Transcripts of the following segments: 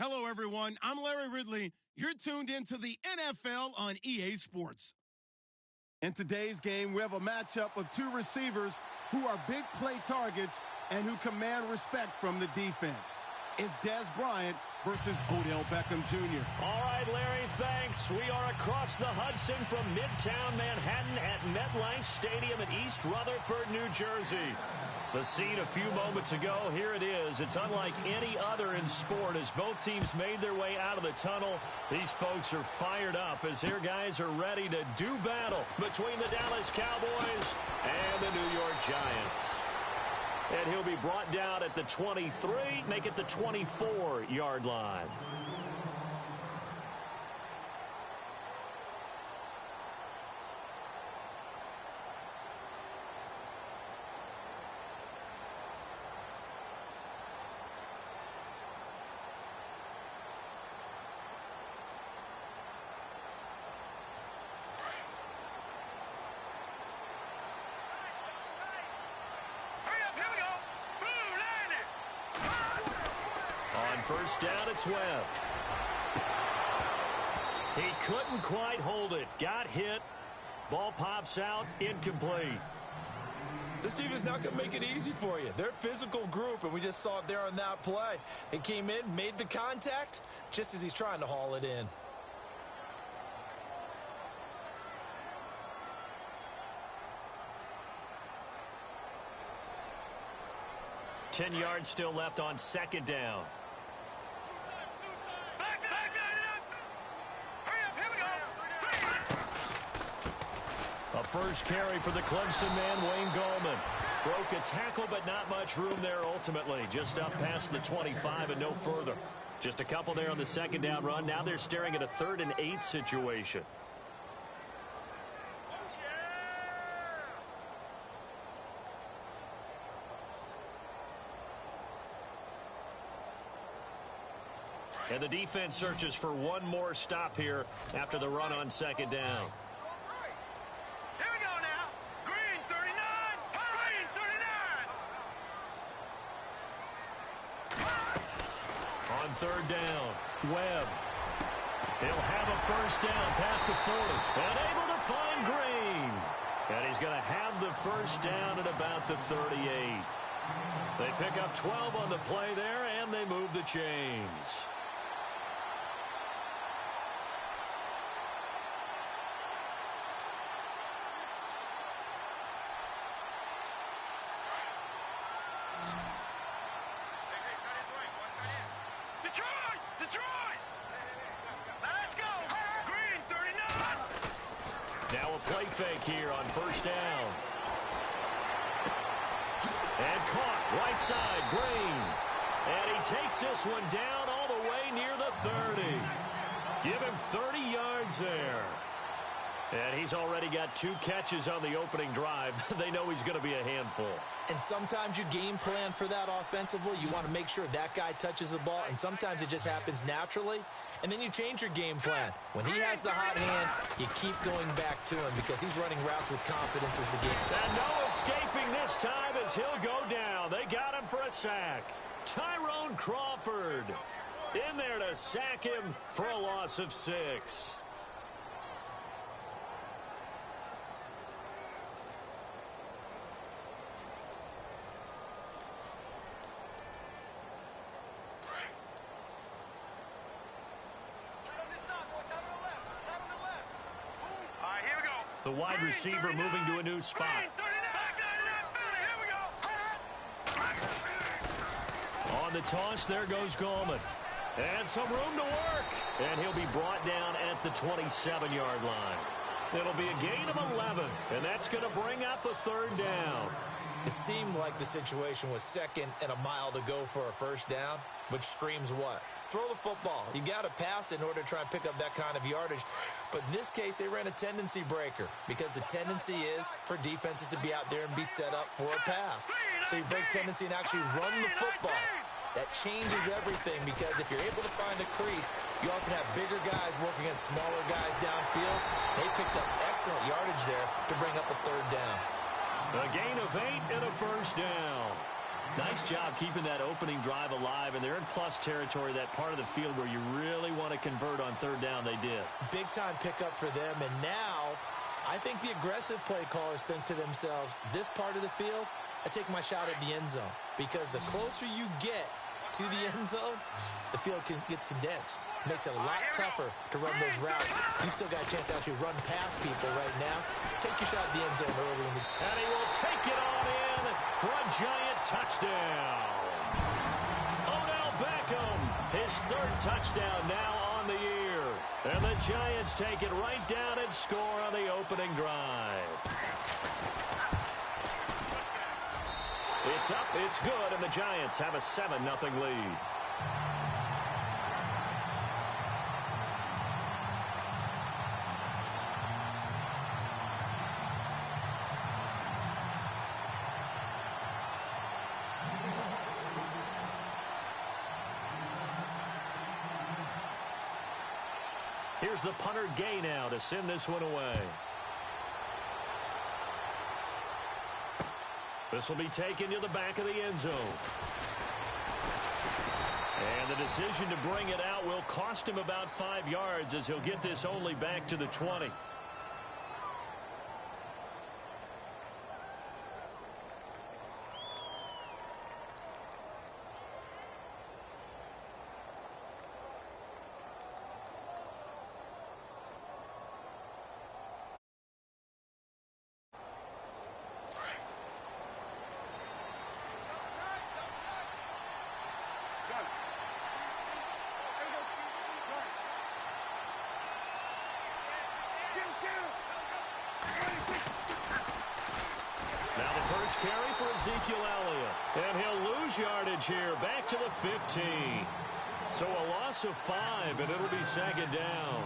Hello, everyone. I'm Larry Ridley. You're tuned into the NFL on EA Sports. In today's game, we have a matchup of two receivers who are big play targets and who command respect from the defense. It's Dez Bryant versus Odell Beckham Jr. All right, Larry, thanks. We are across the Hudson from Midtown Manhattan at MetLife Stadium in East Rutherford, New Jersey. The scene a few moments ago, here it is. It's unlike any other in sport as both teams made their way out of the tunnel. These folks are fired up as their guys are ready to do battle between the Dallas Cowboys and the New York Giants. And he'll be brought down at the 23, make it the 24-yard line. First down, it's Webb. He couldn't quite hold it. Got hit. Ball pops out. Incomplete. This team is not going to make it easy for you. They're a physical group, and we just saw it there on that play. He came in, made the contact, just as he's trying to haul it in. Ten yards still left on second down. A first carry for the Clemson man, Wayne Gallman. Broke a tackle, but not much room there ultimately. Just up past the 25 and no further. Just a couple there on the second down run. Now they're staring at a 3rd and 8 situation. And the defense searches for one more stop here after the run on second down. On third down, Webb. He'll have a first down past the 40. And able to find Green. And he's going to have the first down at about the 38. They pick up 12 on the play there, and they move the chains. Play fake here on first down. And caught right side, Green. And he takes this one down all the way near the 30. Give him 30 yards there. And he's already got 2 catches on the opening drive. They know he's going to be a handful. And sometimes you game plan for that offensively. You want to make sure that guy touches the ball, and sometimes it just happens naturally. And then you change your game plan. When he has the hot hand, you keep going back to him because he's running routes with confidence as the game. And no escaping this time as he'll go down. They got him for a sack. Tyrone Crawford in there to sack him for a loss of 6. The wide receiver moving to a new spot. On the toss, there goes Gallman. And some room to work. And he'll be brought down at the 27-yard line. It'll be a gain of 11, and that's going to bring up a 3rd down. It seemed like the situation was 2nd and a mile to go for a first down, which screams what? Throw the football. You got to pass in order to try and pick up that kind of yardage. But in this case, they ran a tendency breaker because the tendency is for defenses to be out there and be set up for a pass. So you break tendency and actually run the football. That changes everything because if you're able to find a crease, you often have bigger guys working against smaller guys downfield. They picked up excellent yardage there to bring up a 3rd down. A gain of 8 and a first down. Nice job keeping that opening drive alive, and they're in plus territory, that part of the field where you really want to convert on third down. They did. Big-time pickup for them, and now I think the aggressive play callers think to themselves, this part of the field, I take my shot at the end zone, because the closer you get to the end zone, the field gets condensed. Makes it a lot tougher to run those routes. You still got a chance to actually run past people right now. Take your shot at the end zone early. And he will take it on in for a Giant touchdown. Odell Beckham, his third touchdown now on the year. And the Giants take it right down and score on the opening drive. It's up, it's good, and the Giants have a 7-0 lead. Here's the punter Gay now to send this one away. This will be taken to the back of the end zone. And the decision to bring it out will cost him about 5 yards, as he'll get this only back to the 20. Carry for Ezekiel Elliott. And he'll lose yardage here, back to the 15. So a loss of 5, and it'll be second down.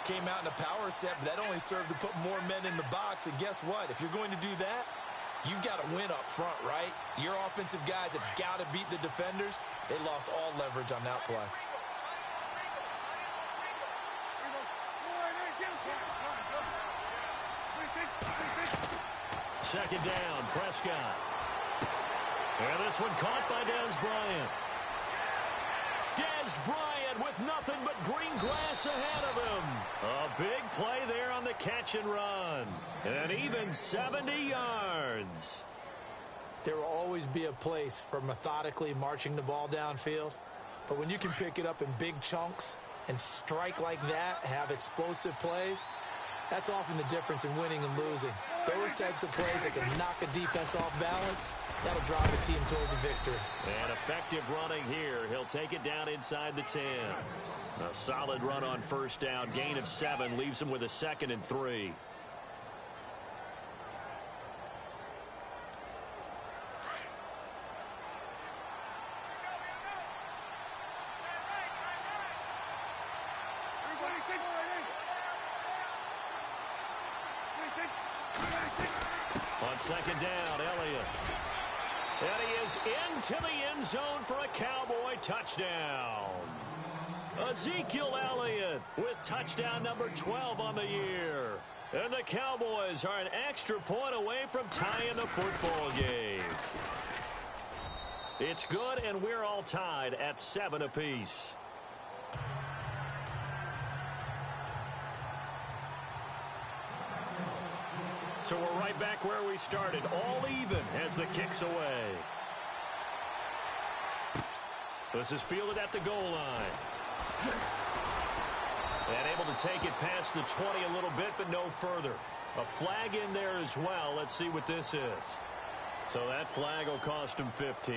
Came out in a power set, but that only served to put more men in the box. And guess what? If you're going to do that, you've got to win up front, right? Your offensive guys have got to beat the defenders. They lost all leverage on that play. Second down, Prescott. And this one caught by Dez Bryant. Dez Bryant with nothing but green grass ahead of him. A big play there on the catch and run. And even 70 yards. There will always be a place for methodically marching the ball downfield. But when you can pick it up in big chunks and strike like that, have explosive plays, that's often the difference in winning and losing. Those types of plays that can knock a defense off balance, that'll drive a team towards a victory. And effective running here. He'll take it down inside the 10. A solid run on first down. Gain of 7 leaves him with a 2nd and 3. On second down, Elliott. And he is into the end zone for a Cowboy touchdown. Ezekiel Elliott with touchdown number 12 on the year. And the Cowboys are an extra point away from tying the football game. It's good, and we're all tied at 7 apiece. So we're right back where we started, all even as the kick's away. This is fielded at the goal line. And able to take it past the 20 a little bit, but no further. A flag in there as well. Let's see what this is. So that flag will cost him 15.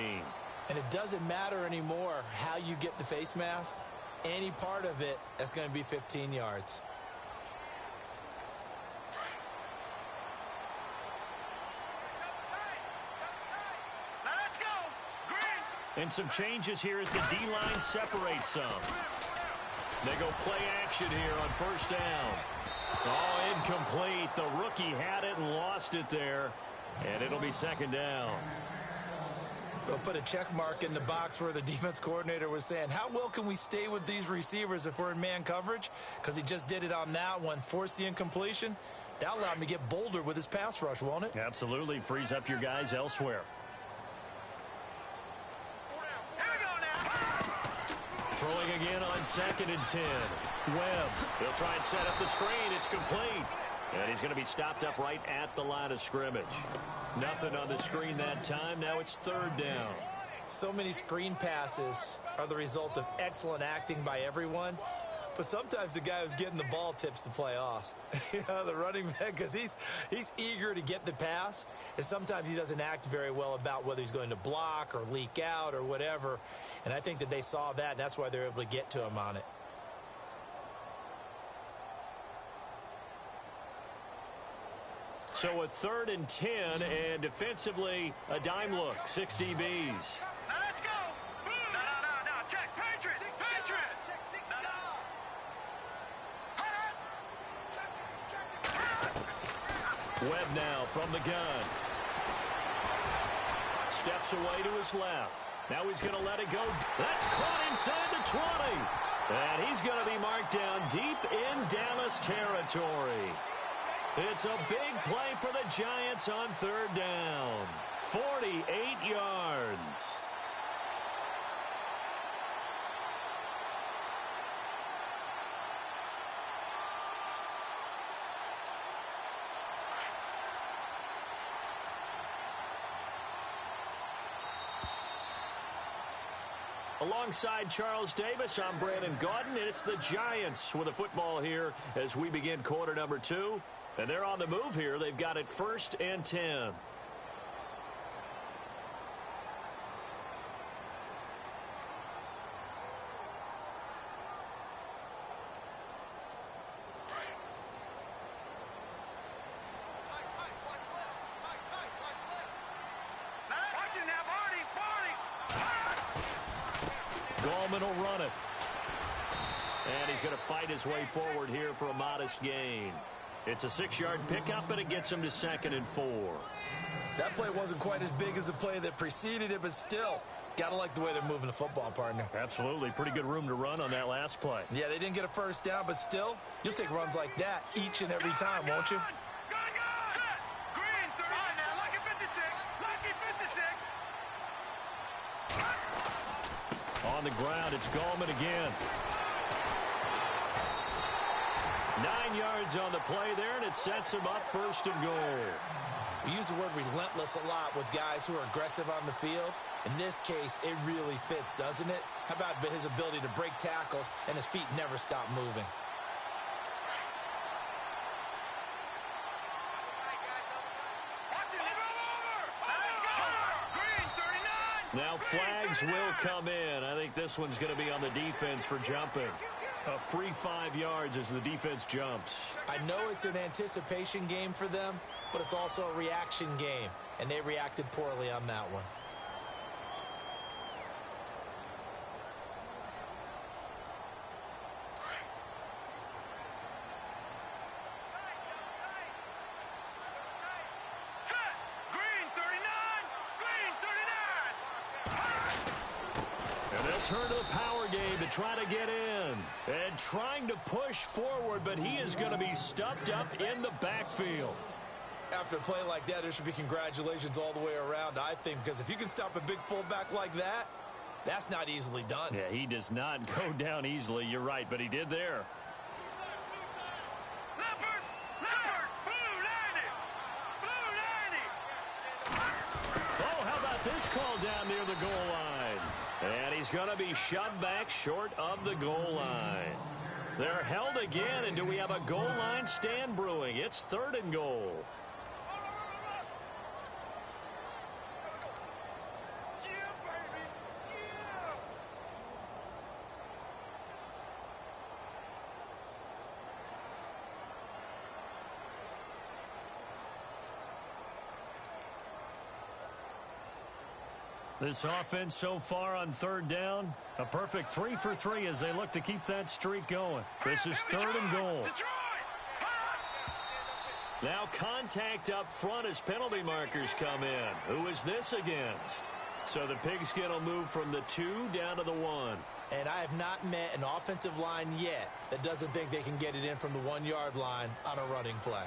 And it doesn't matter anymore how you get the face mask. Any part of it, that's going to be 15 yards. And some changes here as the D-line separates some. They go play action here on first down. Oh, incomplete. The rookie had it and lost it there. And it'll be second down. They'll put a check mark in the box where the defense coordinator was saying, how well can we stay with these receivers if we're in man coverage? Because he just did it on that one, forced the incompletion. That'll allow him to get bolder with his pass rush, won't it? Absolutely. Frees up your guys elsewhere. Throwing again on 2nd and 10. Webb. He'll try and set up the screen. It's complete. And he's going to be stopped up right at the line of scrimmage. Nothing on the screen that time. Now it's 3rd down. So many screen passes are the result of excellent acting by everyone. But sometimes the guy who's getting the ball tips the play off. The running back, because he's eager to get the pass. And sometimes he doesn't act very well about whether he's going to block or leak out or whatever. And I think that they saw that, and that's why they're able to get to him on it. So a 3rd and 10, and defensively, a dime look. 6 DBs. Webb now from the gun. Steps away to his left. Now he's going to let it go. That's caught inside the 20. And he's going to be marked down deep in Dallas territory. It's a big play for the Giants on 3rd down. 48 yards. Alongside Charles Davis, I'm Brandon Gaudin, and it's the Giants with the football here as we begin quarter number 2. And they're on the move here. They've got it 1st and 10. Gallman will run it. And he's going to fight his way forward here for a modest gain. It's a 6-yard pickup, and it gets him to 2nd and 4. That play wasn't quite as big as the play that preceded it, but still, got to like the way they're moving the football, partner. Absolutely. Pretty good room to run on that last play. Yeah, they didn't get a 1st down, but still, you'll take runs like that each and every time, won't you? On the ground, it's Gallman again. 9 yards on the play there, and it sets him up 1st and goal. We use the word relentless a lot with guys who are aggressive on the field. In this case, it really fits, doesn't it? How about his ability to break tackles and his feet never stop moving? Now flags will come in. I think this one's going to be on the defense for jumping. A free 5 yards as the defense jumps. I know it's an anticipation game for them, but it's also a reaction game, and they reacted poorly on that one. Turn to the power game to try to get in. And trying to push forward, but he is going to be stuffed up in the backfield. After a play like that, there should be congratulations all the way around, I think, because if you can stop a big fullback like that, that's not easily done. Yeah, he does not go down easily. You're right, but he did there. Oh, how about this call down near the goal line? And he's going to be shoved back short of the goal line. They're held again, and do we have a goal line stand brewing? It's 3rd and goal. This offense so far on 3rd down, a perfect 3 for 3 as they look to keep that streak going. This is 3rd and goal. Now contact up front as penalty markers come in. Who is this against? So the Pigskin will move from the 2 down to the 1. And I have not met an offensive line yet that doesn't think they can get it in from the 1-yard line on a running play.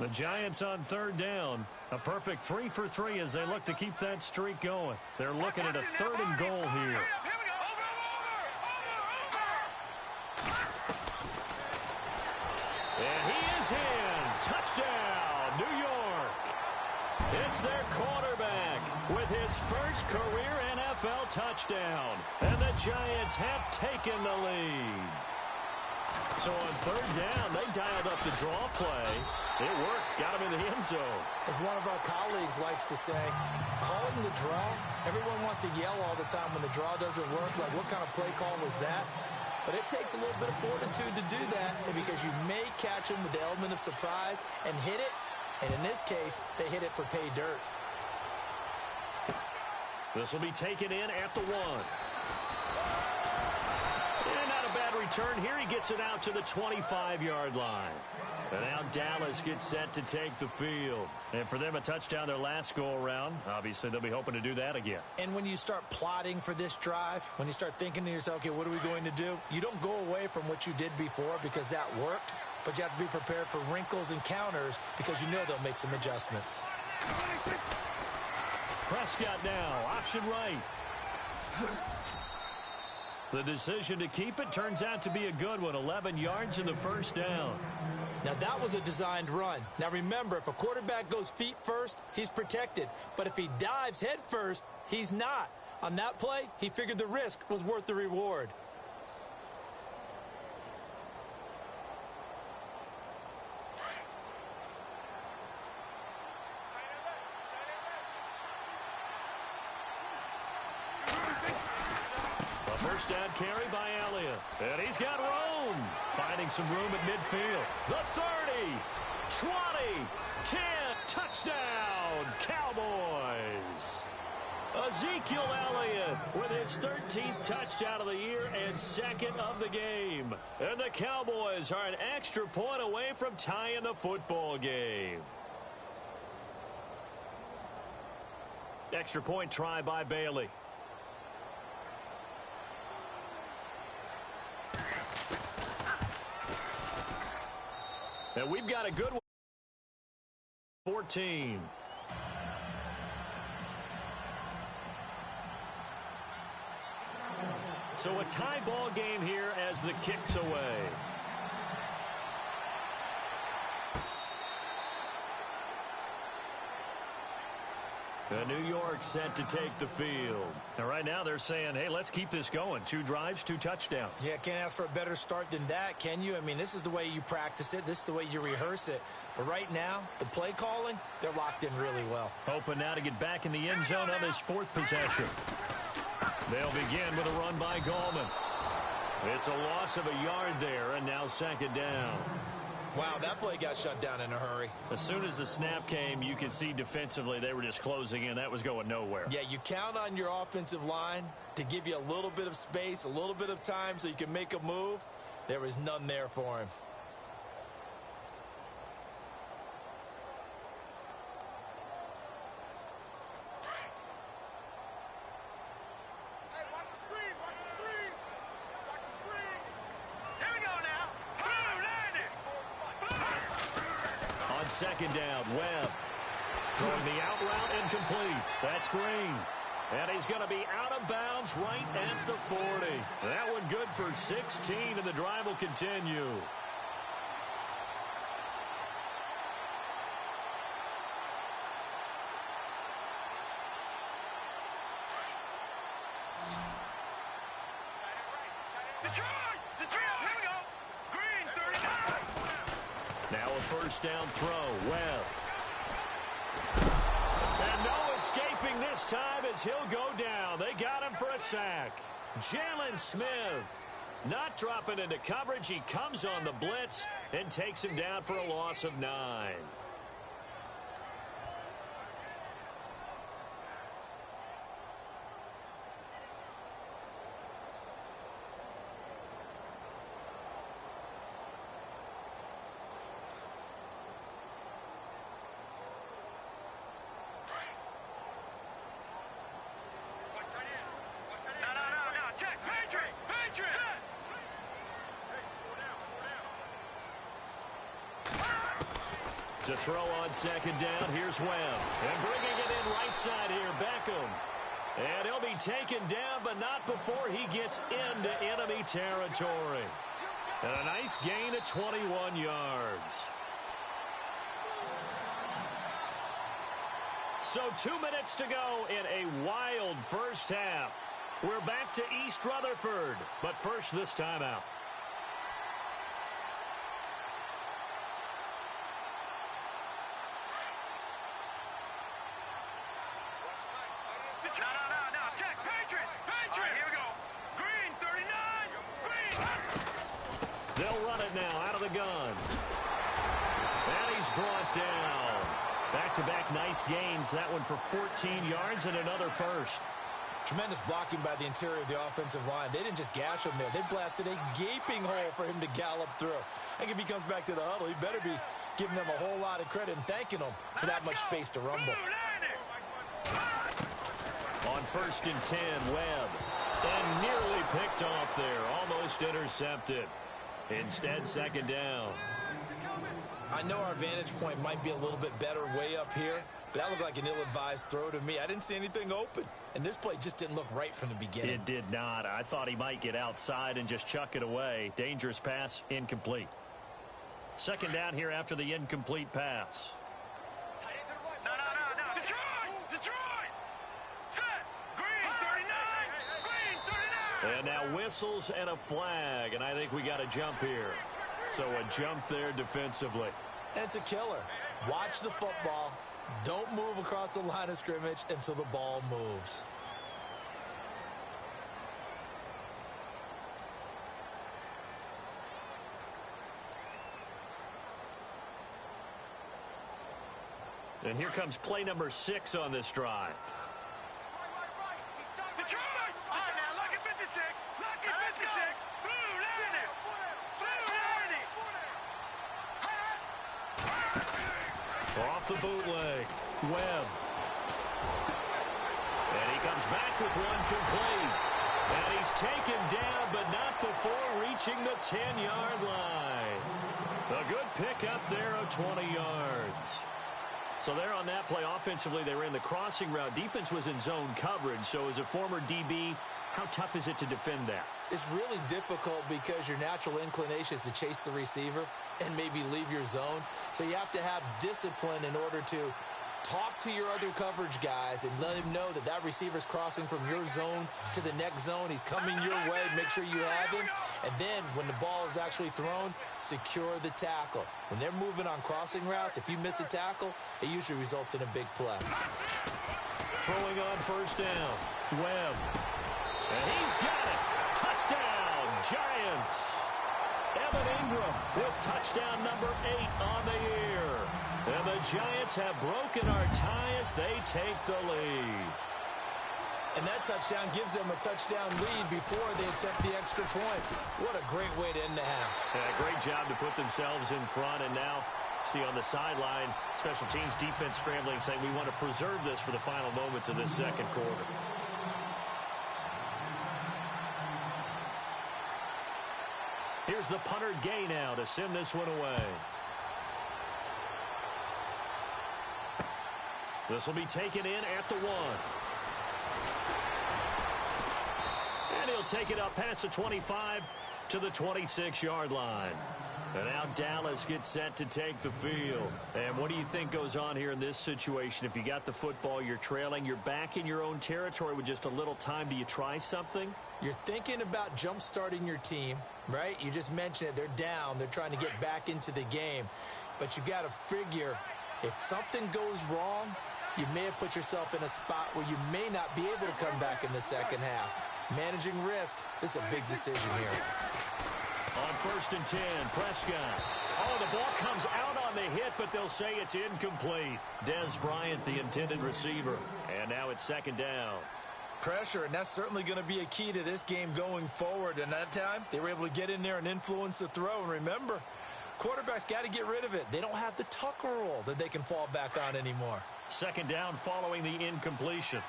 The Giants on third down. A perfect 3 for 3 as they look to keep that streak going. They're looking at a 3rd and goal here. And he is in. Touchdown, New York. It's their quarterback with his first career NFL touchdown. And the Giants have taken the lead. So on third down, they dialed up the draw play. It worked. Got him in the end zone. As one of our colleagues likes to say, calling the draw, everyone wants to yell all the time when the draw doesn't work. Like, what kind of play call was that? But it takes a little bit of fortitude to do that, and because you may catch him with the element of surprise and hit it. And in this case, they hit it for pay dirt. This will be taken in at the 1. And not a bad return here. He gets it out to the 25-yard line. And now Dallas gets set to take the field. And for them, a touchdown their last go-around. Obviously, they'll be hoping to do that again. And when you start plotting for this drive, when you start thinking to yourself, okay, what are we going to do? You don't go away from what you did before because that worked. But you have to be prepared for wrinkles and counters because you know they'll make some adjustments. Prescott now, option right. The decision to keep it turns out to be a good one. 11 yards in the first down. Now, that was a designed run. Now, remember, if a quarterback goes feet first, he's protected. But if he dives head first, he's not. On that play, he figured the risk was worth the reward. First down carry by Elliott. And he's got room. Finding some room at midfield. The 30, 20, 10, touchdown, Cowboys. Ezekiel Elliott with his 13th touchdown of the year and 2nd of the game. And the Cowboys are an extra point away from tying the football game. Extra point try by Bailey. And we've got a good one. 14. So a tie ball game here as the kick's away. And New York set to take the field. And right now they're saying, hey, let's keep this going. 2 drives, 2 touchdowns. Yeah, can't ask for a better start than that, can you? I mean, this is the way you practice it. This is the way you rehearse it. But right now, the play calling, they're locked in really well. Hoping now to get back in the end zone on this 4th possession. They'll begin with a run by Gallman. It's a loss of a yard there, and now 2nd down. Wow, that play got shut down in a hurry. As soon as the snap came, you could see defensively they were just closing in. That was going nowhere. Yeah, you count on your offensive line to give you a little bit of space, a little bit of time so you can make a move. There was none there for him. Second down, Webb. Throwing the out route incomplete. That's Green. And he's going to be out of bounds right at the 40. That one good for 16, and the drive will continue. Now a first down throw. Webb. And no escaping this time as he'll go down. They got him for a sack. Jalen Smith not dropping into coverage. He comes on the blitz and takes him down for a loss of 9. To throw on second down, here's Webb. And bringing it in right side here, Beckham. And he'll be taken down, but not before he gets into enemy territory. And a nice gain of 21 yards. So 2 minutes to go in a wild first half. We're back to East Rutherford, but first this timeout. They'll run it now out of the gun. And he's brought down. Back-to-back nice gains. That one for 14 yards and another first. Tremendous blocking by the interior of the offensive line. They didn't just gash him there. They blasted a gaping hole for him to gallop through. I think if he comes back to the huddle, he better be giving them a whole lot of credit and thanking them for that much space to rumble. On 1st and 10, Webb. And nearly picked off there. Almost intercepted. Instead, second down. I know our vantage point might be a little bit better way up here, but that looked like an ill-advised throw to me. I didn't see anything open, and this play just didn't look right from the beginning. It did not. I thought he might get outside and just chuck it away. Dangerous pass, incomplete. Second down here after the incomplete pass. No. Detroit! Set! Green 39! And now whistles and a flag, and I think we got a jump here. So a jump there defensively. And it's a killer. Watch the football. Don't move across the line of scrimmage until the ball moves. And here comes play number 6 on this drive. Detroit! All right, now, lucky 56. Lucky 56. Blue Lightning. Off the bootleg. Webb. And he comes back with one complete. And he's taken down, but not before reaching the 10-yard line. A good pickup there of 20 yards. So there on that play, offensively, they were in the crossing route. Defense was in zone coverage. So as a former DB, how tough is it to defend that? It's really difficult because your natural inclination is to chase the receiver and maybe leave your zone. So you have to have discipline in order to talk to your other coverage guys and let him know that that receiver's crossing from your zone to the next zone. He's coming your way. Make sure you have him. And then when the ball is actually thrown, secure the tackle. When they're moving on crossing routes, if you miss a tackle, it usually results in a big play. Throwing on first down. Webb. And he's got it. Touchdown, Giants. Evan Ingram with touchdown number 8 on the year. And the Giants have broken our tie as they take the lead. And that touchdown gives them a touchdown lead before they attempt the extra point. What a great way to end the half. Yeah, great job to put themselves in front. And now, see on the sideline, special teams defense scrambling, saying we want to preserve this for the final moments of this second quarter. Here's the punter Gay now to send this one away. This will be taken in at the 1. And he'll take it up past the 25 to the 26-yard line. And now Dallas gets set to take the field. And what do you think goes on here in this situation? If you got the football, you're trailing, you're back in your own territory with just a little time. Do you try something? You're thinking about jump-starting your team, right? You just mentioned it. They're down. They're trying to get back into the game. But you got to figure if something goes wrong, you may have put yourself in a spot where you may not be able to come back in the second half. Managing risk is a big decision here. On 1st and 10, Prescott. Oh, the ball comes out on the hit, but they'll say it's incomplete. Dez Bryant, the intended receiver. And now it's second down. Pressure, and that's certainly going to be a key to this game going forward. And that time, they were able to get in there and influence the throw. And remember, quarterbacks got to get rid of it. They don't have the Tucker rule that they can fall back on anymore. Second down following the incompletion.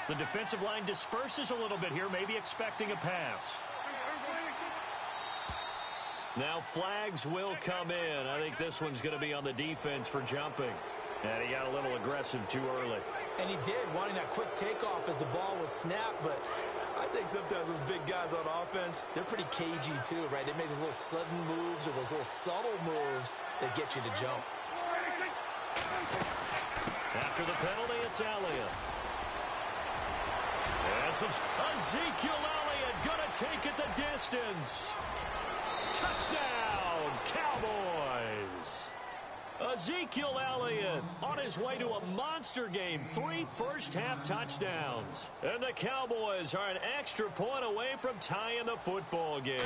The defensive line disperses a little bit here, maybe expecting a pass. Now flags will come in. I think this one's going to be on the defense for jumping. And he got a little aggressive too early. And he did, wanting that quick takeoff as the ball was snapped. But I think sometimes those big guys on offense, they're pretty cagey too, right? They make those little sudden moves or those little subtle moves that get you to jump. After the penalty, it's Elliott. And Ezekiel Elliott going to take it the distance. Touchdown, Cowboys. Ezekiel Elliott on his way to a monster game. 3 first-half touchdowns. And the Cowboys are an extra point away from tying the football game.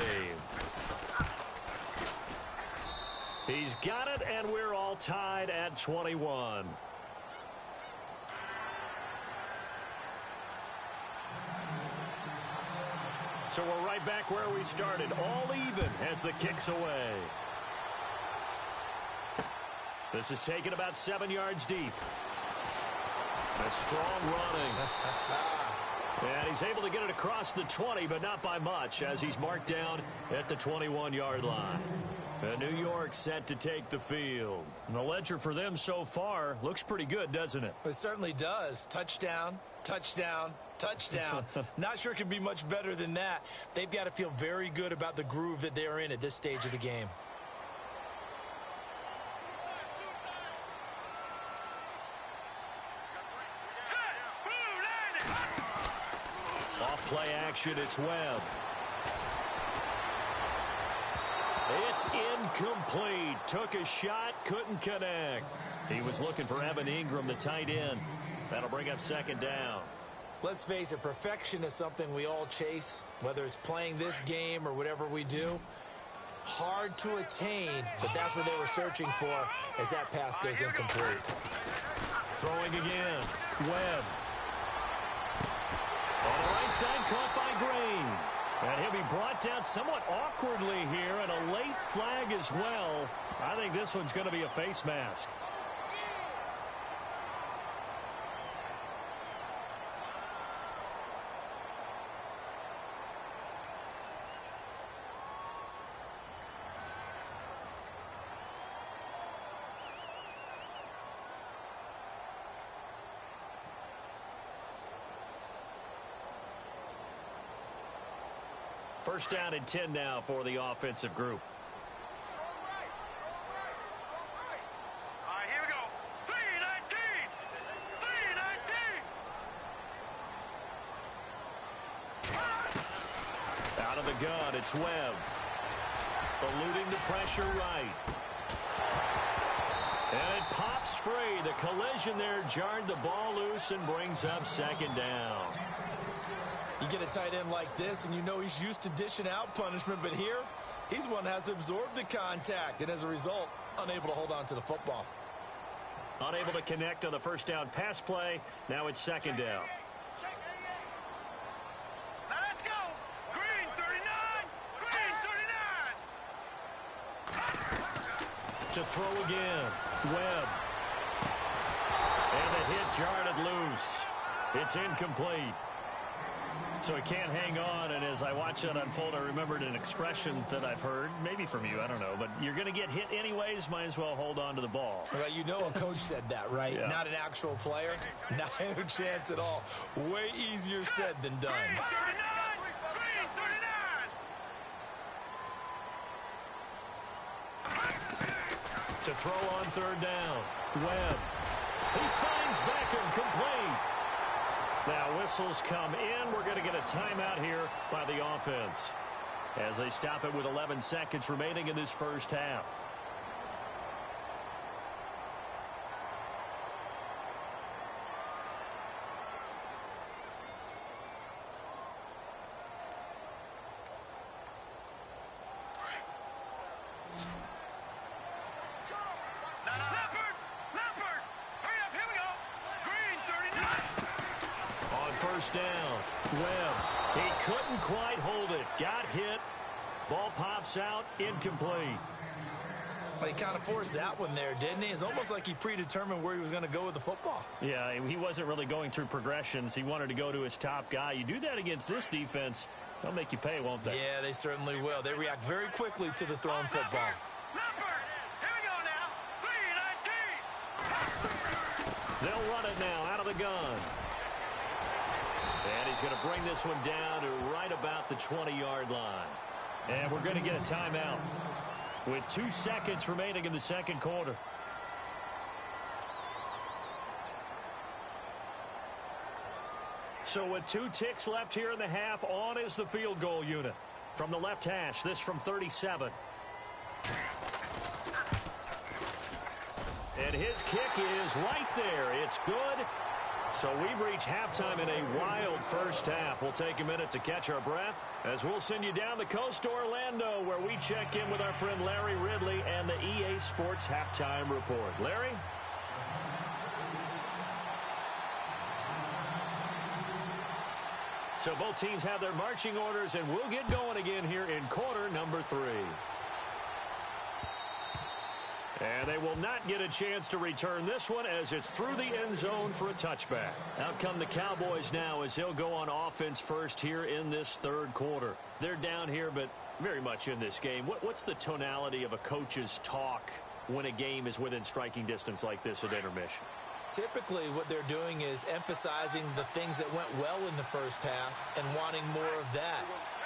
He's got it, and we're all tied at 21. So we're right back where we started, all even as the kick's away. This is taken about 7 yards deep. A strong running. And he's able to get it across the 20, but not by much, as he's marked down at the 21-yard line. And New York set to take the field. And the ledger for them so far looks pretty good, doesn't it? It certainly does. Touchdown, touchdown, touchdown. Not sure it can be much better than that. They've got to feel very good about the groove that they're in at this stage of the game. Off play action, it's Webb. It's incomplete. Took a shot, couldn't connect. He was looking for Evan Ingram, the tight end. That'll bring up second down. Let's face it, perfection is something we all chase, whether it's playing this game or whatever we do. Hard to attain, but that's what they were searching for as that pass goes incomplete. Throwing again. Webb. On the right side, caught by Green. And he'll be brought down somewhat awkwardly here, and a late flag as well. I think this one's going to be a face mask. First down and 10 now for the offensive group. All right, here we go. 3-19. 3-19. Out of the gun, it's Webb. Eluding the pressure right. And it pops free. The collision there jarred the ball loose and brings up second down. You get a tight end like this, and you know he's used to dishing out punishment, but here, he's one that has to absorb the contact, and as a result, unable to hold on to the football. Unable to connect on the first down pass play. Now it's second down. Now let's go. Green 39. Green 39. To throw again. Webb. And the hit jarred it loose. It's incomplete. So he can't hang on, and as I watch that unfold, I remembered an expression that I've heard, maybe from you, I don't know, but you're going to get hit anyways, might as well hold on to the ball. Well, you know a coach said that, right? Yeah. Not an actual player. Not a chance at all. Way easier said than done. Green 39. Green 39. To throw on third down. Webb. He finds Beckham, complete. Now whistles come in. We're going to get a timeout here by the offense as they stop it with 11 seconds remaining in this first half. Leopard. Hurry up, here we go. Green 39. On first down, Webb. He couldn't quite hold it. Got hit. Ball pops out, incomplete. Well, he kind of forced that one there, didn't he? It's almost like he predetermined where he was going to go with the football. Yeah, he wasn't really going through progressions. He wanted to go to his top guy. You do that against this defense, They'll make you pay, won't they? Yeah, they certainly will. They react very quickly to the thrown football. Leopard! Here we go now. 3-19. They'll run it now out of the gun. And he's going to bring this one down to right about the 20-yard line. And we're going to get a timeout with 2 seconds remaining in the second quarter. So with 2 ticks left here in the half, on is the field goal unit. From the left hash, this from 37. And his kick is right there. It's good. So we've reached halftime in a wild first half. We'll take a minute to catch our breath as we'll send you down the coast to Orlando, where we check in with our friend Larry Ridley and the EA Sports Halftime Report. Larry? So both teams have their marching orders, and we'll get going again here in quarter number 3. And they will not get a chance to return this one as it's through the end zone for a touchback. Out come the Cowboys now as they'll go on offense first here in this third quarter. They're down here, but very much in this game. What's the tonality of a coach's talk when a game is within striking distance like this at intermission? Typically, what they're doing is emphasizing the things that went well in the first half and wanting more of that.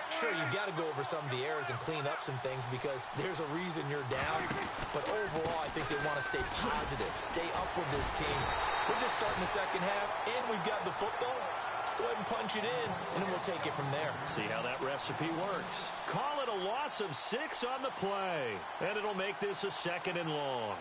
Sure, you've got to go over some of the errors and clean up some things because there's a reason you're down. But overall, I think they want to stay positive, stay up with this team. We're just starting the second half, and we've got the football. Let's go ahead and punch it in, and then we'll take it from there. See how that recipe works. Call it a loss of 6 on the play, and it'll make this a 2nd and long.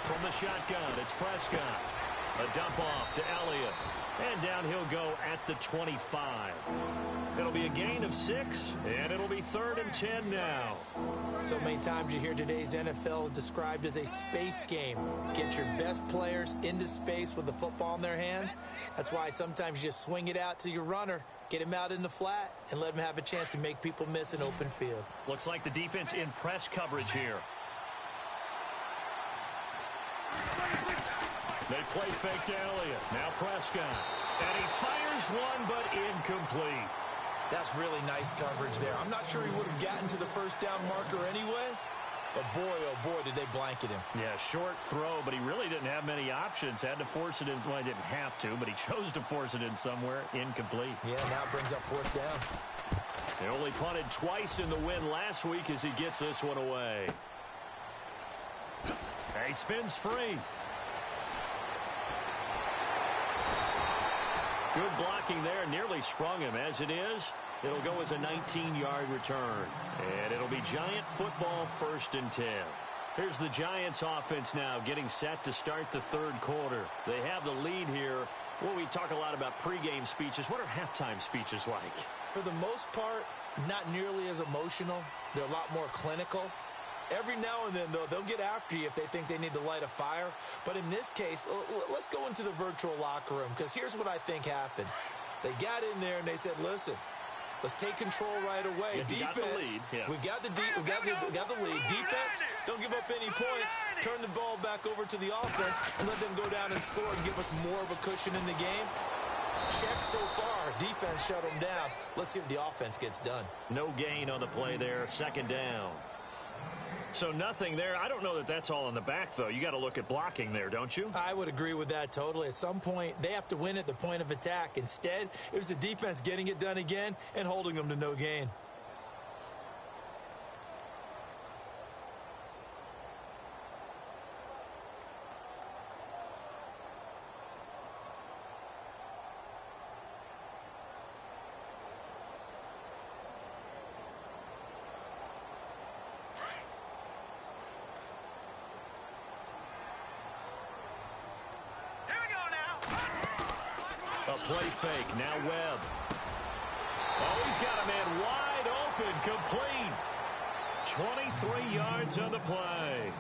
From the shotgun, it's Prescott. A dump off to Elliott. And down he'll go at the 25. It'll be a gain of 6, and it'll be 3rd and 10 now. So many times you hear today's NFL described as a space game. Get your best players into space with the football in their hands. That's why sometimes you just swing it out to your runner, get him out in the flat, and let him have a chance to make people miss an open field. Looks like the defense in press coverage here. They play fake to Elliott. Now Prescott. And he fires one, but incomplete. That's really nice coverage there. I'm not sure he would have gotten to the first down marker anyway. But boy, oh boy, did they blanket him. Yeah, short throw, but he really didn't have many options. Had to force it in. Well, he didn't have to, but he chose to force it in somewhere. Incomplete. Yeah, now it brings up 4th down. They only punted twice in the win last week as he gets this one away. He spins free. Good blocking there. Nearly sprung him. As it is, it'll go as a 19-yard return. And it'll be Giant football 1st and 10. Here's the Giants offense now getting set to start the third quarter. They have the lead here. Well, we talk a lot about pregame speeches. What are halftime speeches like? For the most part, not nearly as emotional. They're a lot more clinical. Every now and then, though, they'll get after you if they think they need to light a fire. But in this case, let's go into the virtual locker room, because here's what I think happened. They got in there and they said, listen, let's take control right away. Yeah, Defense, we got the lead. Defense, don't give up any points. Turn the ball back over to the offense and let them go down and score and give us more of a cushion in the game. Check so far. Defense shut them down. Let's see if the offense gets done. No gain on the play there. 2nd down. So nothing there. I don't know that that's all in the back, though. You got to look at blocking there, don't you? I would agree with that totally. At some point, they have to win at the point of attack. Instead, it was the defense getting it done again and holding them to no gain. Play fake. Now Webb. Oh, he's got a man wide open. Complete. 23 yards on the play.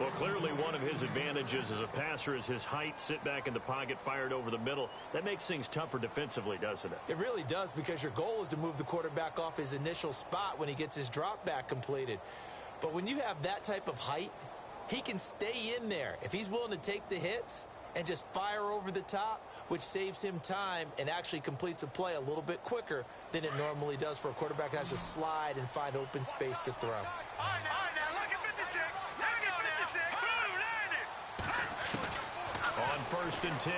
Well, clearly one of his advantages as a passer is his height. Sit back in the pocket, fired over the middle. That makes things tougher defensively, doesn't it? It really does, because your goal is to move the quarterback off his initial spot when he gets his drop back completed. But when you have that type of height, he can stay in there if he's willing to take the hits and just fire over the top, which saves him time and actually completes a play a little bit quicker than it normally does for a quarterback that has to slide and find open space to throw. All right, now look at 56. Look at 56. Boom, landed. On 1st and 10,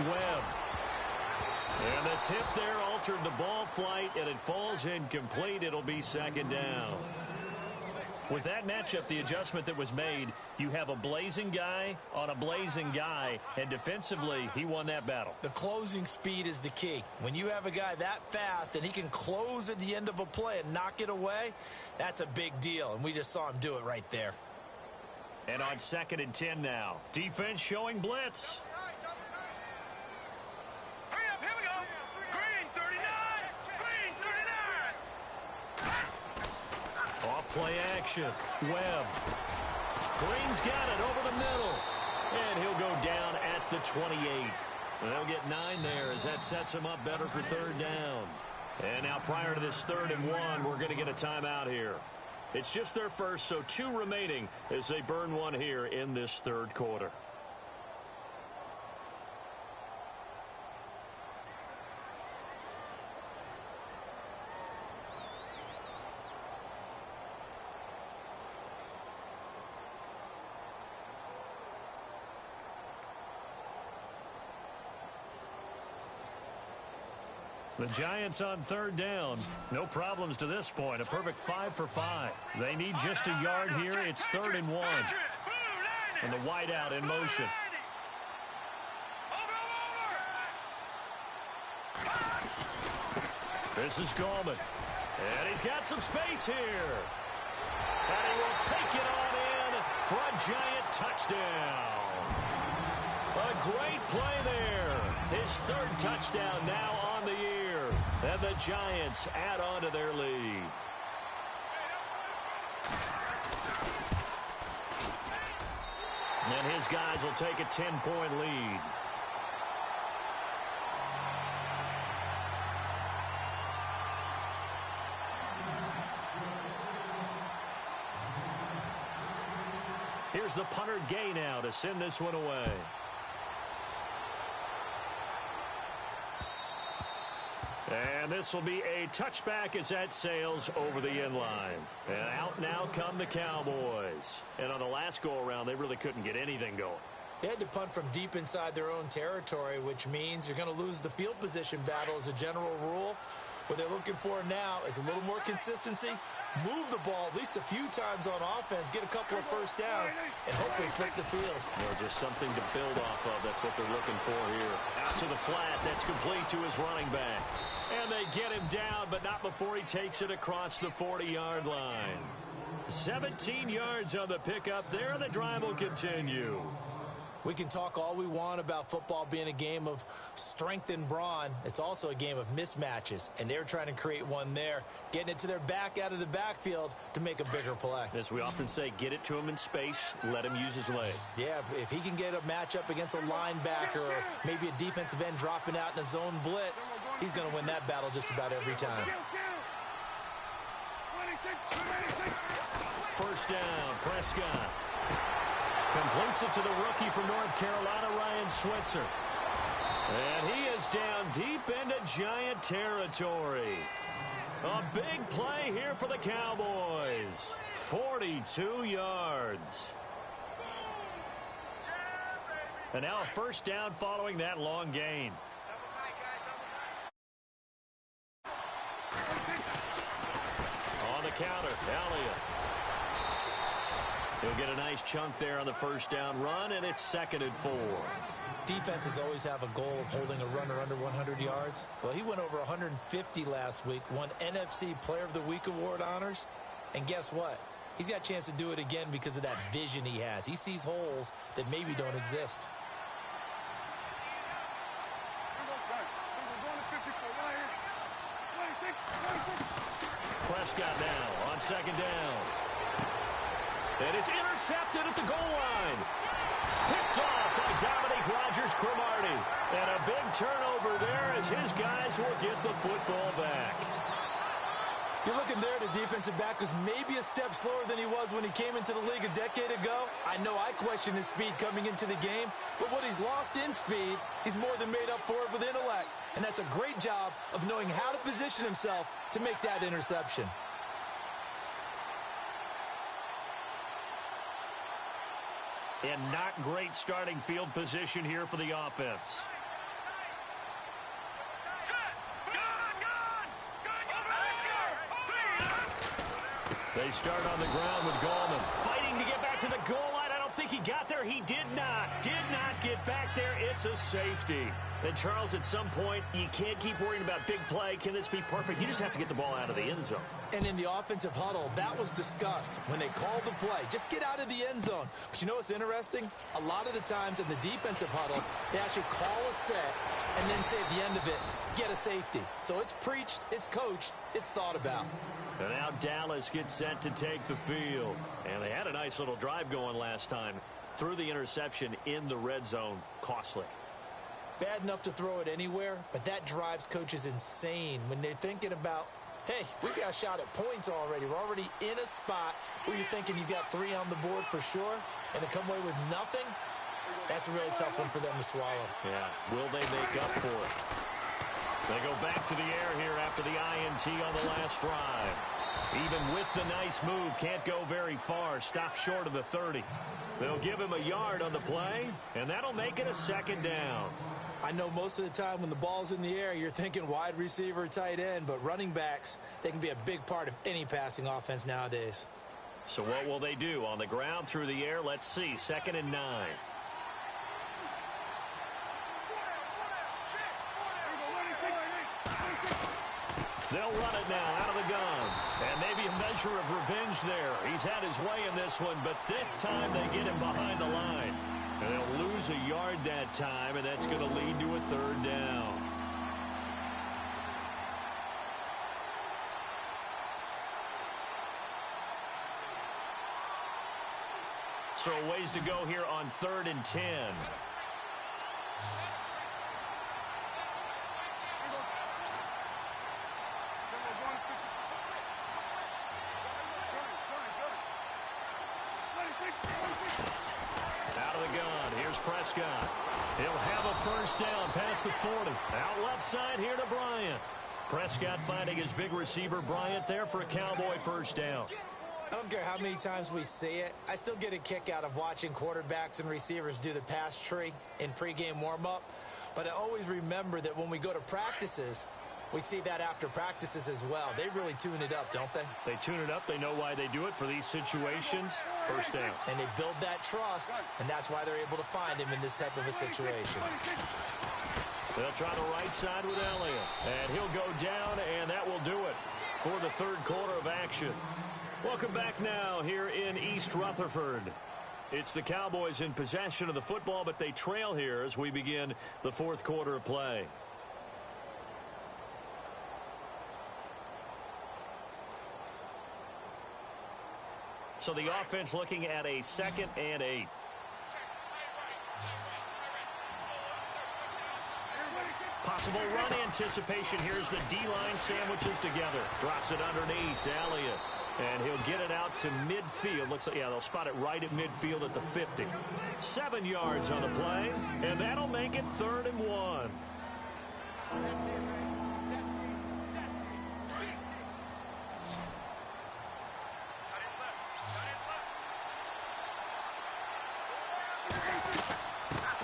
Webb. And the tip there altered the ball flight, and it falls incomplete. It'll be 2nd down. With that matchup, the adjustment that was made, you have a blazing guy on a blazing guy, and defensively, he won that battle. The closing speed is the key. When you have a guy that fast and he can close at the end of a play and knock it away, that's a big deal, and we just saw him do it right there. And on 2nd and 10 now, defense showing blitz. Hurry up, here we go. Green, 39. Green, 39. Off-play action. Webb. Green's got it over the middle. And he'll go down at the 28. And they'll get 9 there as that sets him up better for 3rd down. And now prior to this 3rd and 1, we're going to get a timeout here. It's just their first, so 2 remaining as they burn one here in this 3rd quarter. The Giants on 3rd down. No problems to this point. A perfect 5 for 5. They need just a yard here. It's 3rd and 1. And the wideout in motion. This is Gallman. And he's got some space here. And he will take it on in for a Giant touchdown. A great play there. His 3rd touchdown now on the year. And the Giants add on to their lead. And his guys will take a 10-point lead. Here's the punter Gay now to send this one away. And this will be a touchback as that sails over the end line. And out now come the Cowboys. And on the last go-around, they really couldn't get anything going. They had to punt from deep inside their own territory, which means you're going to lose the field position battle as a general rule. What they're looking for now is a little more consistency, move the ball at least a few times on offense, get a couple of 1st downs, and hopefully flip the field. Just something to build off of. That's what they're looking for here. Out to the flat. That's complete to his running back. And they get him down, but not before he takes it across the 40-yard line. 17 yards on the pickup there. The drive will continue. We can talk all we want about football being a game of strength and brawn. It's also a game of mismatches, and they're trying to create one there, getting it to their back out of the backfield to make a bigger play. As we often say, get it to him in space, let him use his leg. Yeah, if he can get a matchup against a linebacker or maybe a defensive end dropping out in a zone blitz, he's going to win that battle just about every time. 1st down, Prescott. Completes it to the rookie from North Carolina, Ryan Switzer. And he is down deep into Giant territory. A big play here for the Cowboys. 42 yards. And now a 1st down following that long gain. On the counter, Elliott. He'll get a nice chunk there on the 1st down run, and it's 2nd and 4. Defenses always have a goal of holding a runner under 100 yards. Well, he went over 150 last week, won NFC Player of the Week award honors. And guess what? He's got a chance to do it again because of that vision he has. He sees holes that maybe don't exist. Prescott now on 2nd down. And it's intercepted at the goal line. Picked off by Dominique Rodgers-Cromartie. And a big turnover there as his guys will get the football back. You're looking there, the defensive back was maybe a step slower than he was when he came into the league a decade ago. I know I questioned his speed coming into the game, but what he's lost in speed, he's more than made up for it with intellect. And that's a great job of knowing how to position himself to make that interception. And not great starting field position here for the offense. They start on the ground with Gallman. Fighting to get back to the goal line. I don't think he got there. He did not get back there. It's a safety. And, Charles, at some point, you can't keep worrying about big play. Can this be perfect? You just have to get the ball out of the end zone. And in the offensive huddle, that was discussed when they called the play. Just get out of the end zone. But you know what's interesting? A lot of the times in the defensive huddle, they actually call a set and then say at the end of it, get a safety. So it's preached, it's coached, it's thought about. And now Dallas gets set to take the field. And they had a nice little drive going last time. Threw the interception in the red zone. Costly. Bad enough to throw it anywhere, but that drives coaches insane when they're thinking about, hey, we got a shot at points already. We're already in a spot where you're thinking you got 3 on the board for sure, and to come away with nothing, that's a really tough one for them to swallow. Yeah, will they make up for it? They go back to the air here after the INT on the last drive. Even with the nice move, can't go very far. Stop short of the 30. They'll give him a yard on the play, and that'll make it a second down. I know most of the time when the ball's in the air, you're thinking wide receiver, tight end, but running backs, they can be a big part of any passing offense nowadays. So what will they do? On the ground, through the air, let's see. 2nd and 9. They'll run it now out of the gun. And maybe a measure of revenge there. He's had his way in this one, but this time they get him behind the line. And they'll lose a yard that time, and that's going to lead to a 3rd down. So a ways to go here on 3rd and 10. Out of the gun, here's Prescott. He'll have a 1st down past the 40. Out left side here to Bryant. Prescott finding his big receiver Bryant there for a Cowboy 1st down. I don't care how many times we see it. I still get a kick out of watching quarterbacks and receivers do the pass tree in pregame warm-up. But I always remember that when we go to practices, we see that after practices as well. They really tune it up, don't they? They tune it up. They know why they do it for these situations. 1st down. And they build that trust, and that's why they're able to find him in this type of a situation. They'll try the right side with Elliott. And he'll go down, and that will do it for the 3rd quarter of action. Welcome back now here in East Rutherford. It's the Cowboys in possession of the football, but they trail here as we begin the 4th quarter of play. So the offense looking at a 2nd and 8. Possible run anticipation. Here's the D-line sandwiches together. Drops it underneath to Elliott. And he'll get it out to midfield. Looks like, yeah, they'll spot it right at midfield at the 50. 7 yards on the play, and that'll make it 3rd and 1.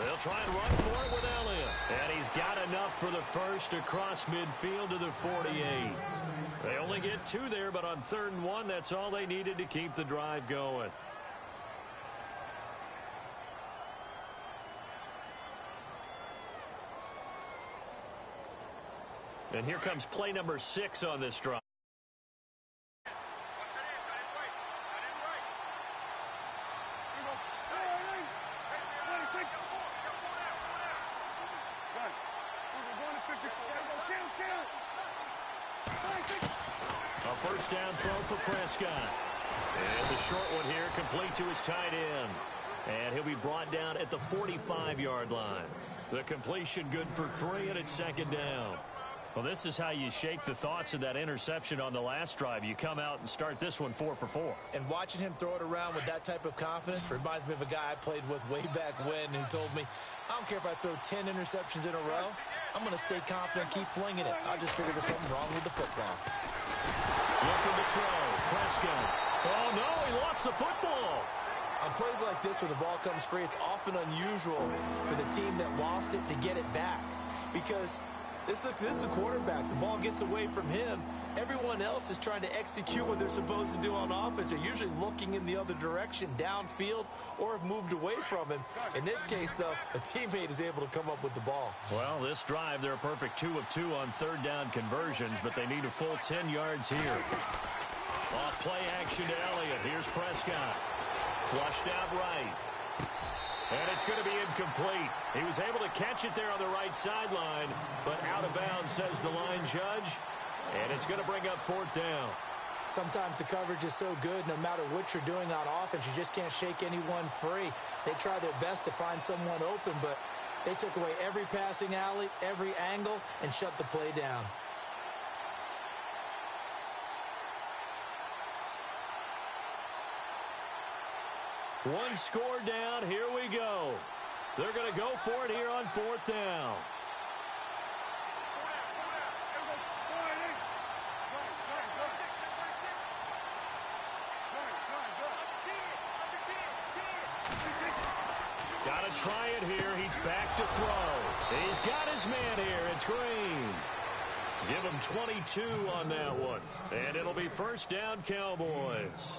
They'll try and run for it with Elliott. And he's got enough for the 1st across midfield to the 48. They only get 2 there, but on 3rd and 1, that's all they needed to keep the drive going. And here comes play number 6 on this drive. A 1st down throw for Prescott. And it's a short one here, complete to his tight end. And he'll be brought down at the 45-yard line. The completion good for 3, and it's second down. Well, this is how you shake the thoughts of that interception on the last drive. You come out and start this one 4 for 4. And watching him throw it around with that type of confidence reminds me of a guy I played with way back when who told me, I don't care if I throw 10 interceptions in a row. I'm going to stay confident and keep flinging it. I just figured there's something wrong with the football. Looking to throw. Prescott. Oh, no, he lost the football. On plays like this, when the ball comes free, it's often unusual for the team that lost it to get it back. Because this is the quarterback. The ball gets away from him. Everyone else is trying to execute what they're supposed to do on offense. They're usually looking in the other direction, downfield, or have moved away from him. In this case, though, a teammate is able to come up with the ball. Well, this drive, they're a perfect 2 of 2 on third down conversions, but they need a full 10 yards here. Off play action to Elliott. Here's Prescott. Flushed out right. And it's going to be incomplete. He was able to catch it there on the right sideline, but out of bounds, says the line judge. And it's going to bring up 4th down. Sometimes the coverage is so good, no matter what you're doing on offense, you just can't shake anyone free. They try their best to find someone open, but they took away every passing alley, every angle, and shut the play down. One score down. Here we go. They're going to go for it here on 4th down. Got to try it here. He's back to throw. He's got his man here. It's Green. Give him 22 on that one. And it'll be 1st down, Cowboys.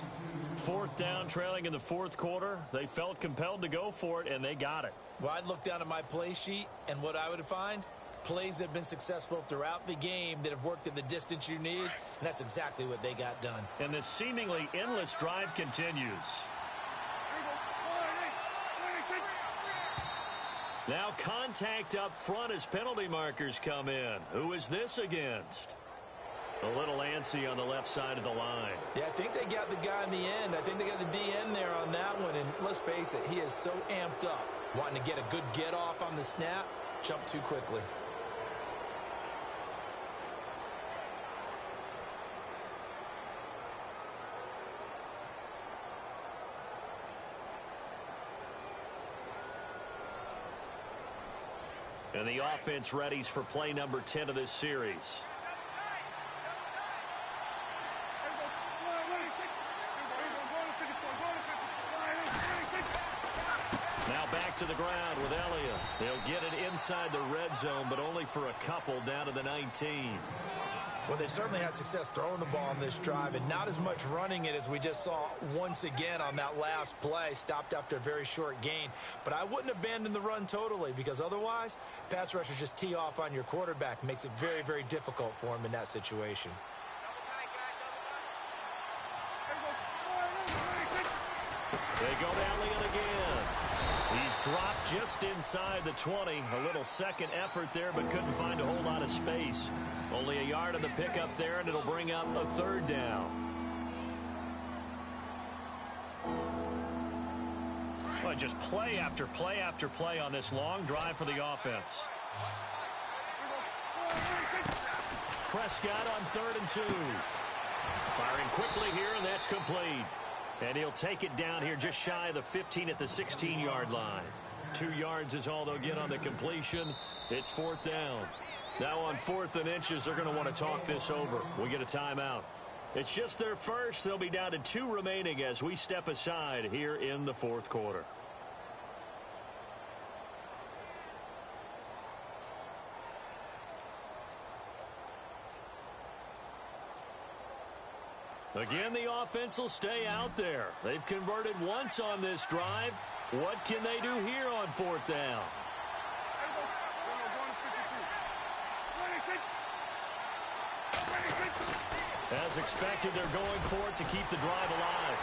4th down, trailing in the 4th quarter. They felt compelled to go for it, and they got it. Well, I'd look down at my play sheet, and what I would find, plays that have been successful throughout the game that have worked in the distance you need, and that's exactly what they got done. And this seemingly endless drive continues. Now contact up front as penalty markers come in. Who is this against? A little antsy on the left side of the line. Yeah, I think they got the guy in the end. I think they got the DN there on that one. And let's face it, he is so amped up, wanting to get a good get off on the snap, jump too quickly. And the offense readies for play number 10 of this series. Now back to the ground with Elliott. They'll get it inside the red zone, but only for a couple down to the 19. Well, they certainly had success throwing the ball on this drive and not as much running it as we just saw once again on that last play. Stopped after a very short gain. But I wouldn't abandon the run totally, because otherwise, pass rushers just tee off on your quarterback. Makes it very, very difficult for him in that situation. They go to Elliott again. He's dropped just inside the 20. A little second effort there, but couldn't find a whole lot of space. Only a yard on the pickup there, and it'll bring up a 3rd down. Well, just play after play after play on this long drive for the offense. Prescott on 3rd and 2. Firing quickly here, and that's complete. And he'll take it down here just shy of the 15 at the 16-yard line. 2 yards is all they'll get on the completion. It's 4th down. Now on 4th and inches, they're going to want to talk this over. We get a timeout. It's just their first. They'll be down to 2 remaining as we step aside here in the 4th quarter. Again, the offense will stay out there. They've converted once on this drive. What can they do here on 4th down? As expected, they're going for it to keep the drive alive.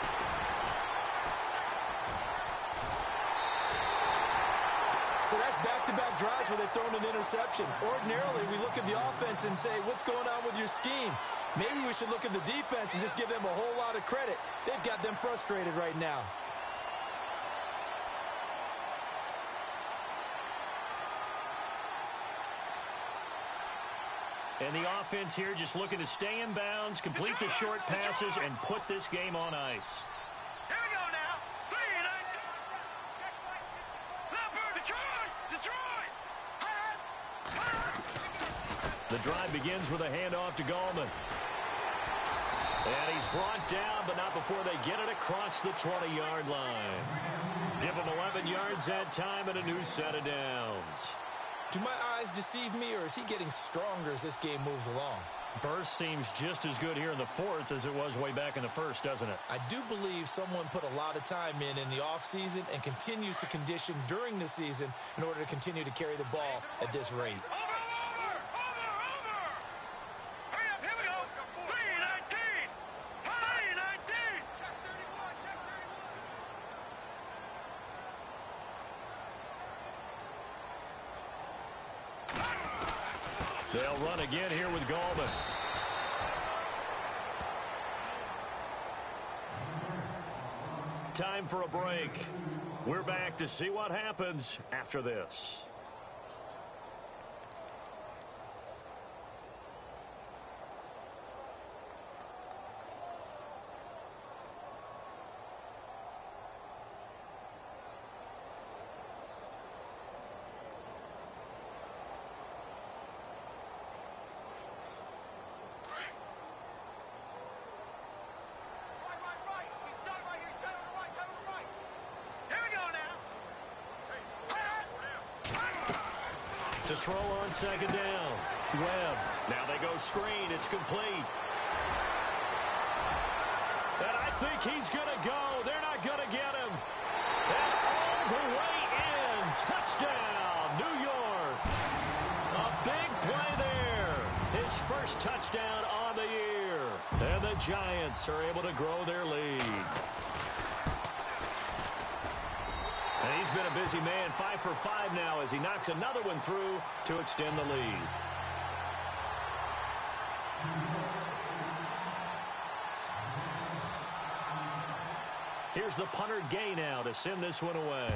So that's back-to-back drives where they've thrown an interception. Ordinarily, we look at the offense and say, what's going on with your scheme? Maybe we should look at the defense and just give them a whole lot of credit. They've got them frustrated right now. And the offense here just looking to stay in bounds, complete the short passes, and put this game on ice. Here we go now. 3-9. Leopard. Detroit. The drive begins with a handoff to Gallman. And he's brought down, but not before they get it across the 20-yard line. Give him 11 yards that time and a new set of downs. Do my eyes deceive me, or is he getting stronger as this game moves along? Burst seems just as good here in the fourth as it was way back in the first, doesn't it? I do believe someone put a lot of time in the offseason and continues to condition during the season in order to continue to carry the ball at this rate. Over. Hurry up, here we go. 3-19. 3-19. Check 31, check 31. They'll run again here with Gallman. Time for a break. We're back to see what happens after this. To throw on second down. Webb. Now they go screen. It's complete. And I think he's going to go. They're not going to get him. And all the way in. Touchdown, New York. A big play there. His first touchdown on the year. And the Giants are able to grow their lead. And he's been a busy man, 5 for 5 now as he knocks another one through to extend the lead. Here's the punter Gay now to send this one away.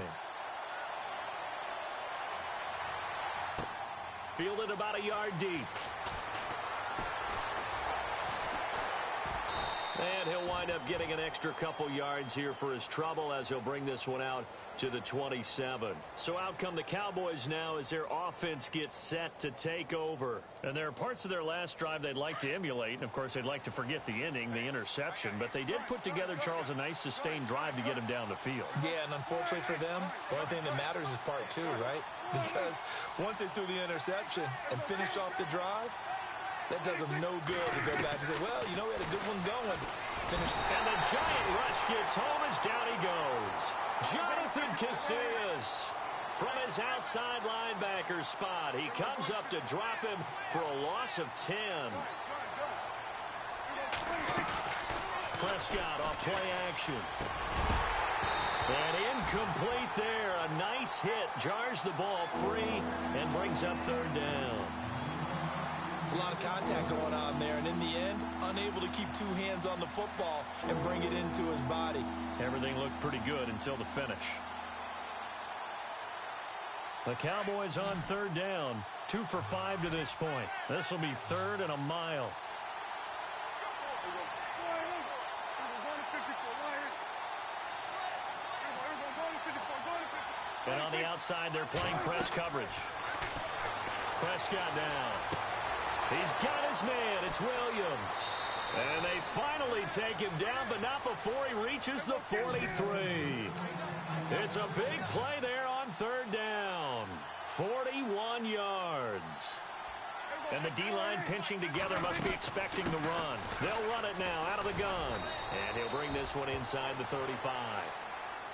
Fielded about a yard deep. And he'll wind up getting an extra couple yards here for his trouble as he'll bring this one out to the 27. So out come the Cowboys now as their offense gets set to take over. And there are parts of their last drive they'd like to emulate. And, of course, they'd like to forget the ending, the interception. But they did put together, Charles, a nice sustained drive to get him down the field. Yeah, and unfortunately for them, the only thing that matters is part two, right? Because once they threw the interception and finished off the drive, that does them no good to go back and say, well, you know, we had a good one going. Finished. And the giant rush gets home as down he goes. Jonathan Casillas from his outside linebacker spot. He comes up to drop him for a loss of 10. Prescott off play action. And incomplete there. A nice hit. Jars the ball free and brings up third down. It's a lot of contact going on there, and in the end, unable to keep two hands on the football and bring it into his body. Everything looked pretty good until the finish. The Cowboys on third down, 2 for 5 to this point. This will be third and a mile. And on the outside, they're playing press coverage. Prescott down. He's got his man. It's Williams. And they finally take him down, but not before he reaches the 43. It's a big play there on third down. 41 yards. And the D-line pinching together must be expecting the run. They'll run it now out of the gun. And he'll bring this one inside the 35.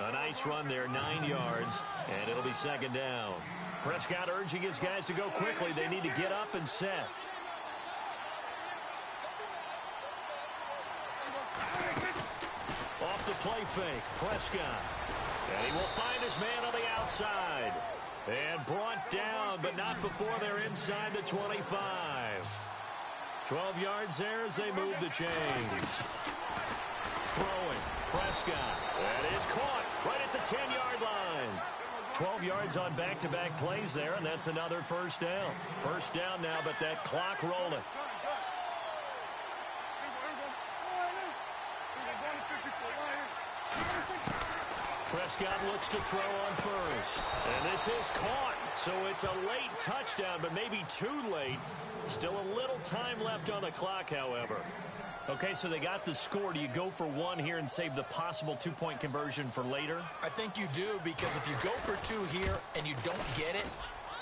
A nice run there, 9 yards, and it'll be second down. Prescott urging his guys to go quickly. They need to get up and set. Off the play fake, Prescott. And he will find his man on the outside. And brought down, but not before they're inside the 25. 12 yards there as they move the chains. Throwing, Prescott. That is caught right at the 10-yard line. 12 yards on back-to-back plays there, and that's another first down. First down now, but that clock rolling. Prescott looks to throw on first. And this is caught. So it's a late touchdown, but maybe too late. Still a little time left on the clock, however. Okay, so they got the score. Do you go for one here and save the possible two-point conversion for later? I think you do, because if you go for two here and you don't get it,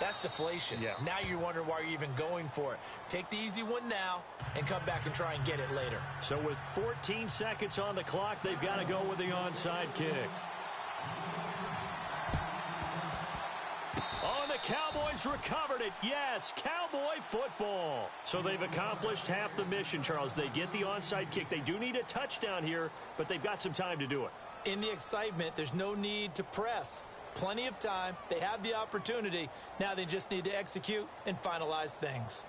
that's deflation. Yeah. Now you're wondering why you're even going for it. Take the easy one now and come back and try and get it later. So with 14 seconds on the clock, they've got to go with the onside kick. Oh, and the Cowboys recovered it. Yes, Cowboy football. So they've accomplished half the mission, Charles. They get the onside kick. They do need a touchdown here, but they've got some time to do it. In the excitement, there's no need to press. Plenty of time. They have the opportunity. Now they just need to execute and finalize things.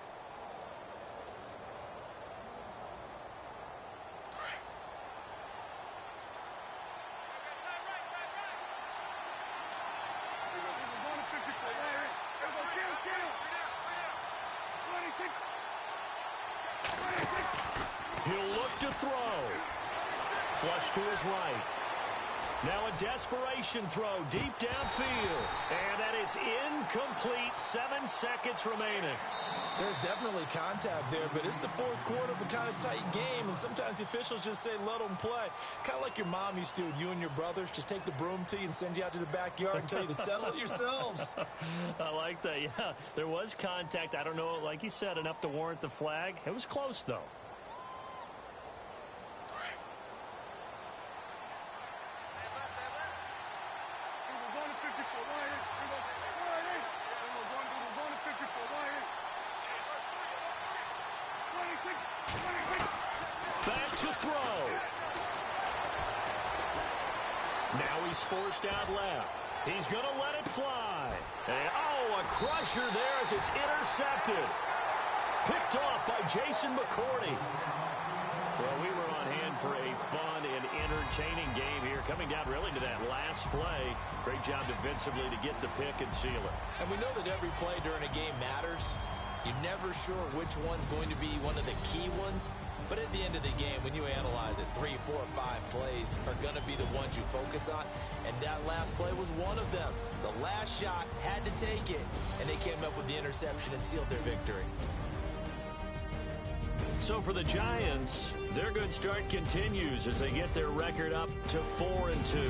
He'll look to throw. Flush to his right. Now a desperation throw deep downfield. And that is incomplete. 7 seconds remaining. There's definitely contact there, but it's the fourth quarter of a kind of tight game, and sometimes the officials just say, let them play. Kind of like your mom used to with you and your brothers. Just take the broom to you and send you out to the backyard and tell you to settle it yourselves. I like that, yeah. There was contact. I don't know, like you said, enough to warrant the flag. It was close, though. Back to throw. Now he's forced out left. He's going to let it fly. And, oh, a crusher there as it's intercepted. Picked off by Jason McCourty. Well, we were on hand for a fun and entertaining game here, coming down really to that last play. Great job defensively to get the pick and seal it. And we know that every play during a game matters. You're never sure which one's going to be one of the key ones. But at the end of the game, when you analyze it, 3, 4, 5 plays are going to be the ones you focus on. And that last play was one of them. The last shot had to take it, and they came up with the interception and sealed their victory. So for the Giants, their good start continues as they get their record up to 4-2.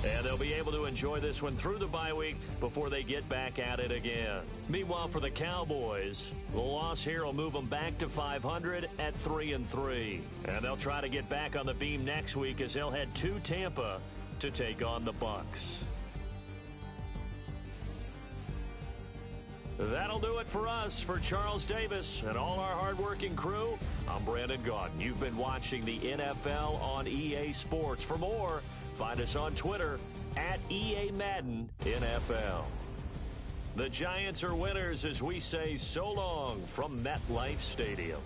And they'll be able to enjoy this one through the bye week before they get back at it again. Meanwhile, for the Cowboys, the loss here will move them back to 500 at 3-3. And they'll try to get back on the beam next week as they'll head to Tampa to take on the Bucs. That'll do it for us. For Charles Davis and all our hardworking crew, I'm Brandon Gaudin. You've been watching the NFL on EA Sports. For more, find us on Twitter at EA Madden NFL. The Giants are winners as we say so long from MetLife Stadium.